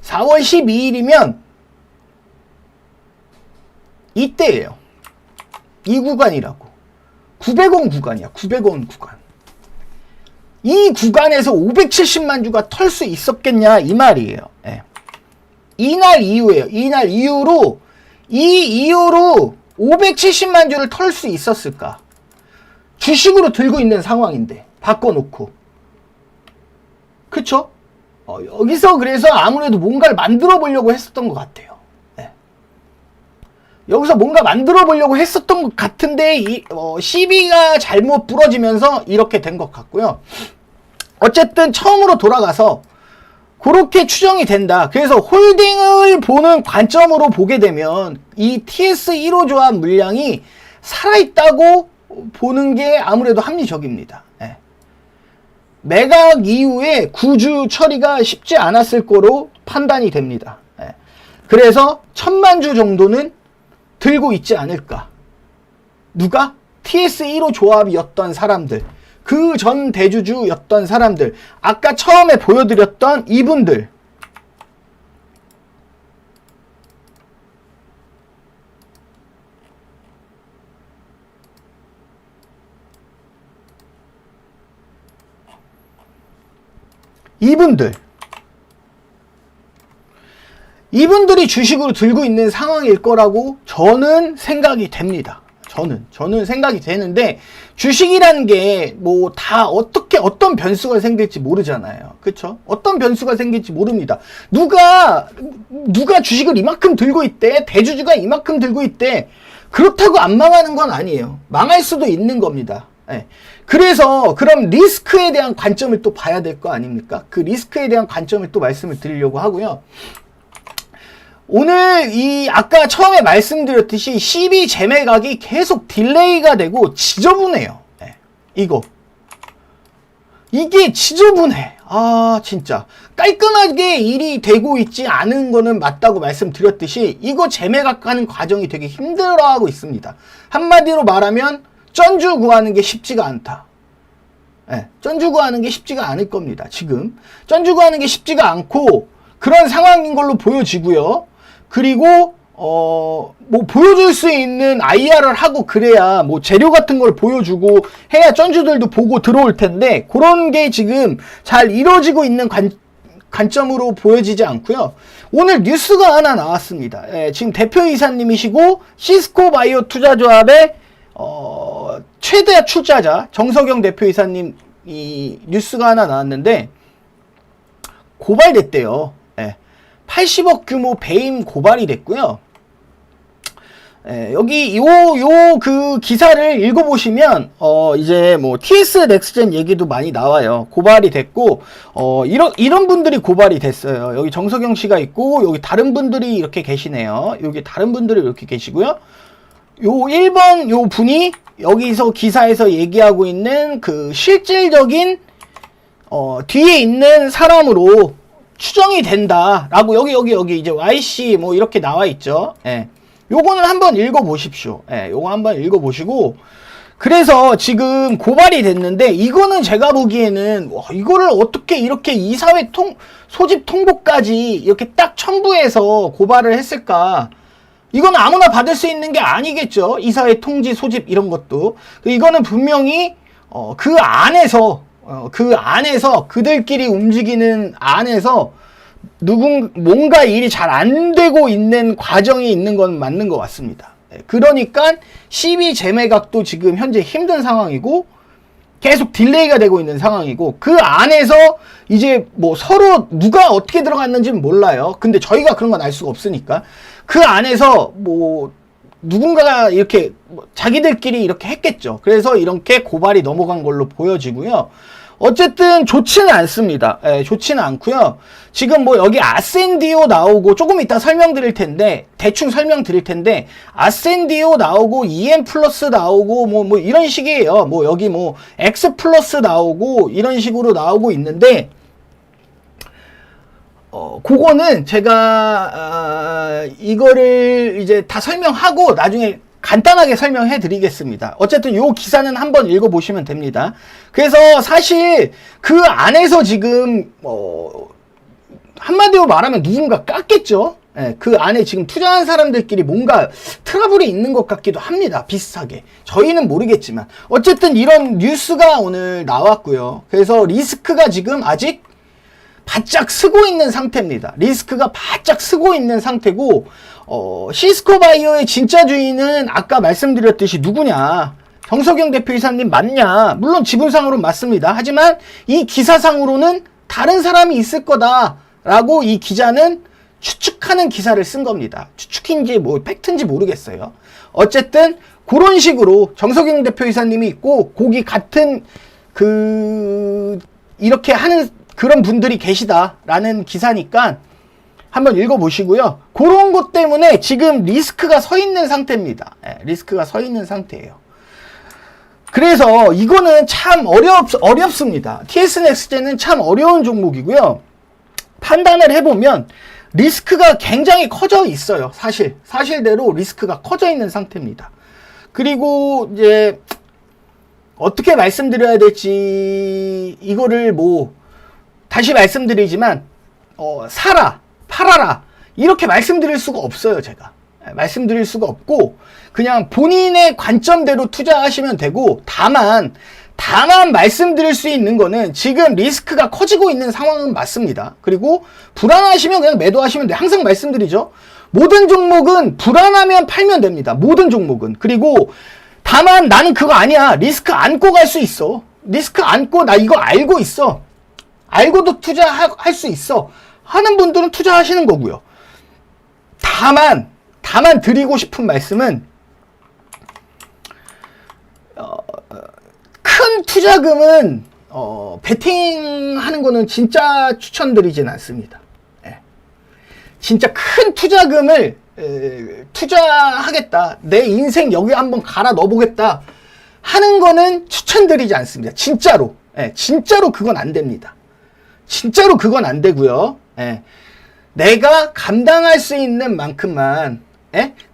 4월 12일이면 이때예요. 이 구간이라고. 900원 구간이야. 900원 구간. 이 구간에서 570만 주가 털 수 있었겠냐 이 말이에요. 네. 이날 이후에요. 이날 이후로 570만 주를 털 수 있었을까? 주식으로 들고 있는 상황인데 바꿔놓고 그쵸? 여기서 그래서 아무래도 뭔가를 만들어 보려고 했었던 것 같아요. 네. 여기서 뭔가 만들어 보려고 했었던 것 같은데 CB가 잘못 부러지면서 이렇게 된 것 같고요. 어쨌든 처음으로 돌아가서 그렇게 추정이 된다. 그래서 홀딩을 보는 관점으로 보게 되면 이 TS 1호 조합 물량이 살아있다고 보는 게 아무래도 합리적입니다. 네. 매각 이후에 구주 처리가 쉽지 않았을 거로 판단이 됩니다. 네. 그래서 1000만 주 정도는 들고 있지 않을까. 누가? TS 1호 조합이었던 사람들. 그 전 대주주였던 사람들. 아까 처음에 보여드렸던 이분들. 이분들이 주식으로 들고 있는 상황일 거라고 저는 생각이 됩니다. 저는 생각이 되는데 주식이라는 게 뭐 다 어떤 변수가 생길지 모르잖아요. 그쵸? 어떤 변수가 생길지 모릅니다. 누가 주식을 이만큼 들고 있대. 대주주가 이만큼 들고 있대. 그렇다고 안 망하는 건 아니에요. 망할 수도 있는 겁니다. 네. 그래서 그럼 리스크에 대한 관점을 또 봐야 될 거 아닙니까? 그 리스크에 대한 관점을 또 말씀을 드리려고 하고요. 오늘 아까 처음에 말씀드렸듯이 CB 재매각이 계속 딜레이가 되고 지저분해요. 네. 이게 지저분해. 진짜 깔끔하게 일이 되고 있지 않은 거는 맞다고 말씀드렸듯이 이거 재매각하는 과정이 되게 힘들어하고 있습니다. 한마디로 말하면 전주 구하는 게 쉽지가 않다. 네. 전주 구하는 게 쉽지가 않을 겁니다. 지금 전주 구하는 게 쉽지가 않고 그런 상황인 걸로 보여지고요. 그리고 뭐 보여줄 수 있는 IR을 하고 그래야 뭐 재료 같은 걸 보여주고 해야 전주들도 보고 들어올 텐데 그런 게 지금 잘 이루어지고 있는 관점으로 보여지지 않고요. 오늘 뉴스가 하나 나왔습니다. 지금 대표이사님이시고 시스코 바이오 투자조합의 최대 출자자 정석영 대표이사님 이 뉴스가 하나 나왔는데 고발됐대요. 80억 규모 배임 고발이 됐고요. 여기 그 기사를 읽어보시면 이제 뭐 TS 넥스젠 얘기도 많이 나와요. 고발이 됐고 이런 분들이 고발이 됐어요. 여기 정석영 씨가 있고 여기 다른 분들이 이렇게 계시네요. 여기 다른 분들이 이렇게 계시고요. 요 1번 요 분이 여기서 기사에서 얘기하고 있는 그 실질적인 뒤에 있는 사람으로 추정이 된다라고 여기 이제 YC 뭐 이렇게 나와 있죠. 요거는 한번 읽어보십시오. 요거 한번 읽어보시고 그래서 지금 고발이 됐는데 이거는 제가 보기에는 이거를 어떻게 이렇게 이사회 소집 통보까지 이렇게 딱 첨부해서 고발을 했을까? 이건 아무나 받을 수 있는 게 아니겠죠. 이사회 통지 소집 이런 것도. 이거는 분명히 그 안에서 그들끼리 움직이는 안에서 뭔가 일이 잘 안 되고 있는 과정이 있는 건 맞는 것 같습니다. 그러니까 12 재매각도 지금 현재 힘든 상황이고 계속 딜레이가 되고 있는 상황이고 그 안에서 이제 뭐 서로 누가 어떻게 들어갔는지는 몰라요. 근데 저희가 그런 건 알 수가 없으니까 그 안에서 뭐 누군가가 이렇게 자기들끼리 이렇게 했겠죠. 그래서 이렇게 고발이 넘어간 걸로 보여지고요. 어쨌든 좋지는 않습니다. 좋지는 않고요. 지금 뭐 여기 아센디오 나오고 조금 이따 설명드릴 텐데 대충 설명드릴 텐데 아센디오 나오고 EM 플러스 나오고 뭐 이런 식이에요. 뭐 여기 뭐 X 플러스 나오고 이런 식으로 나오고 있는데 그거는 제가 이거를 이제 다 설명하고 나중에 간단하게 설명해 드리겠습니다. 어쨌든 요 기사는 한번 읽어보시면 됩니다. 그래서 사실 그 안에서 지금 한마디로 말하면 누군가 깠겠죠. 그 안에 지금 투자한 사람들끼리 뭔가 트러블이 있는 것 같기도 합니다. 비슷하게. 저희는 모르겠지만 어쨌든 이런 뉴스가 오늘 나왔고요. 그래서 리스크가 지금 아직 바짝 쓰고 있는 상태입니다. 리스크가 바짝 쓰고 있는 상태고 시스코 바이오의 진짜 주인은 아까 말씀드렸듯이 누구냐? 정석영 대표이사님 맞냐? 물론 지분상으로는 맞습니다. 하지만 이 기사상으로는 다른 사람이 있을 거다라고 이 기자는 추측하는 기사를 쓴 겁니다. 추측인지 뭐 팩트인지 모르겠어요. 어쨌든 그런 식으로 정석영 대표이사님이 있고 거기 같은 이렇게 하는 그런 분들이 계시다라는 기사니까 한번 읽어보시고요. 그런 것 때문에 지금 리스크가 서 있는 상태입니다. 리스크가 서 있는 상태예요. 그래서 이거는 참 어렵습니다. TS 넥스젠은 참 어려운 종목이고요. 판단을 해보면 리스크가 굉장히 커져 있어요. 사실대로 리스크가 커져 있는 상태입니다. 그리고 이제 어떻게 말씀드려야 될지 이거를 뭐 다시 말씀드리지만 사라, 팔아라 이렇게 말씀드릴 수가 없어요. 제가 말씀드릴 수가 없고 그냥 본인의 관점대로 투자하시면 되고 다만 말씀드릴 수 있는 거는 지금 리스크가 커지고 있는 상황은 맞습니다. 그리고 불안하시면 그냥 매도하시면 돼요. 항상 말씀드리죠. 모든 종목은 불안하면 팔면 됩니다. 모든 종목은. 그리고 다만 나는 그거 아니야. 리스크 안고 갈 수 있어. 리스크 안고 나 이거 알고 있어. 알고도 투자할 수 있어 하는 분들은 투자하시는 거고요. 다만 드리고 싶은 말씀은 큰 투자금은 베팅하는 거는 진짜 추천드리진 않습니다. 진짜 큰 투자금을 투자하겠다, 내 인생 여기 한번 갈아 넣어보겠다 하는 거는 추천드리지 않습니다. 진짜로. 진짜로 그건 안 됩니다. 진짜로 그건 안 되고요. 내가 감당할 수 있는 만큼만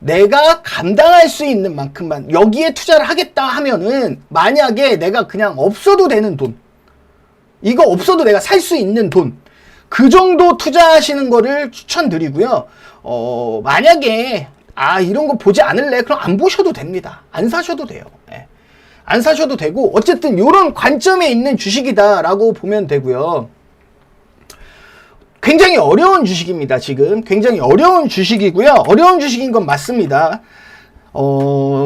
내가 감당할 수 있는 만큼만 여기에 투자를 하겠다 하면은 만약에 내가 그냥 없어도 되는 돈, 이거 없어도 내가 살 수 있는 돈, 그 정도 투자하시는 거를 추천드리고요. 만약에 이런 거 보지 않을래? 그럼 안 보셔도 됩니다. 안 사셔도 돼요. 예. 안 사셔도 되고, 어쨌든 요런 관점에 있는 주식이다라고 보면 되고요. 굉장히 어려운 주식입니다. 지금 굉장히 어려운 주식이고요. 어려운 주식인 건 맞습니다.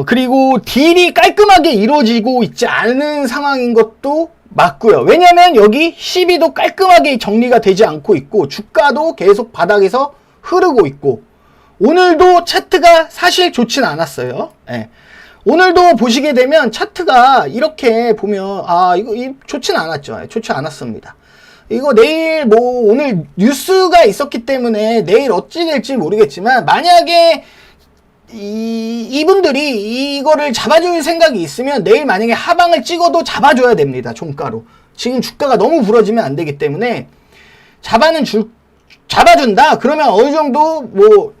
그리고 딜이 깔끔하게 이루어지고 있지 않은 상황인 것도 맞고요. 왜냐면 여기 시비도 깔끔하게 정리가 되지 않고 있고, 주가도 계속 바닥에서 흐르고 있고, 오늘도 차트가 사실 좋진 않았어요. 예. 오늘도 보시게 되면 차트가 이렇게 보면 이거 좋진 않았죠. 좋지 않았습니다. 이거 내일 오늘 뉴스가 있었기 때문에 내일 어찌 될지 모르겠지만, 만약에 이분들이 이거를 잡아줄 생각이 있으면 내일 만약에 하방을 찍어도 잡아줘야 됩니다. 종가로. 지금 주가가 너무 부러지면 안 되기 때문에 잡아준다? 그러면 어느 정도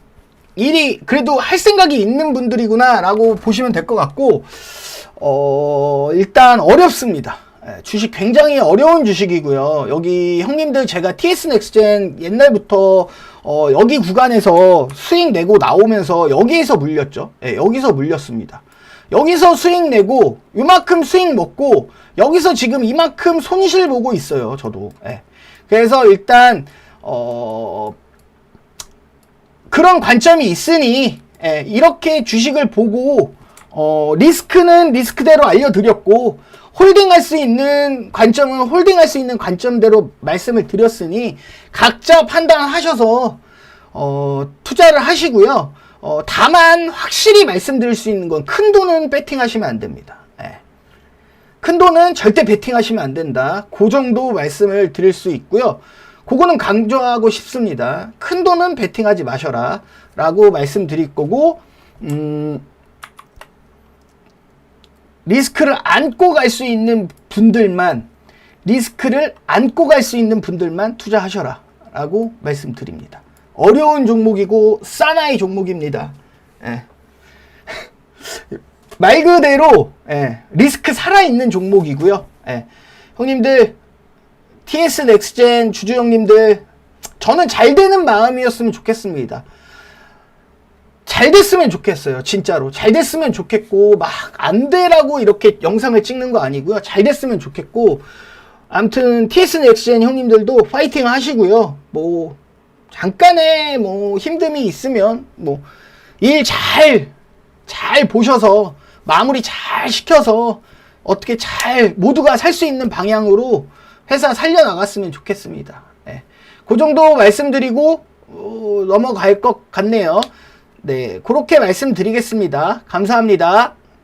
일이 그래도 할 생각이 있는 분들이구나 라고 보시면 될 것 같고, 일단 어렵습니다. 주식 굉장히 어려운 주식이고요. 여기 형님들 제가 TS 넥스젠 옛날부터 여기 구간에서 수익 내고 나오면서 여기에서 물렸죠. 여기서 물렸습니다. 여기서 수익 내고 요만큼 수익 먹고 여기서 지금 이만큼 손실 보고 있어요. 저도. 그래서 일단 그런 관점이 있으니 이렇게 주식을 보고 리스크는 리스크대로 알려드렸고, 홀딩할 수 있는 관점은 홀딩할 수 있는 관점대로 말씀을 드렸으니 각자 판단하셔서 투자를 하시고요. 다만 확실히 말씀드릴 수 있는 건 큰 돈은 배팅하시면 안 됩니다. 큰 돈은 절대 배팅하시면 안 된다. 그 정도 말씀을 드릴 수 있고요. 그거는 강조하고 싶습니다. 큰 돈은 배팅하지 마셔라 라고 말씀드릴 거고, 리스크를 안고 갈 수 있는 분들만 투자하셔라 라고 말씀드립니다. 어려운 종목이고 사나이 종목입니다. 말 그대로 리스크 살아있는 종목이고요. 형님들, TS 넥스젠 주주 형님들, 저는 잘 되는 마음이었으면 좋겠습니다. 잘 됐으면 좋겠어요. 진짜로 잘 됐으면 좋겠고, 막 안 되라고 이렇게 영상을 찍는 거 아니고요. 잘 됐으면 좋겠고, 아무튼 TS 넥스젠 형님들도 파이팅 하시고요. 잠깐의 힘듦이 있으면 일 잘 보셔서 마무리 잘 시켜서 어떻게 잘 모두가 살 수 있는 방향으로 회사 살려나갔으면 좋겠습니다. 그 정도 말씀드리고 넘어갈 것 같네요. 네, 그렇게 말씀드리겠습니다. 감사합니다.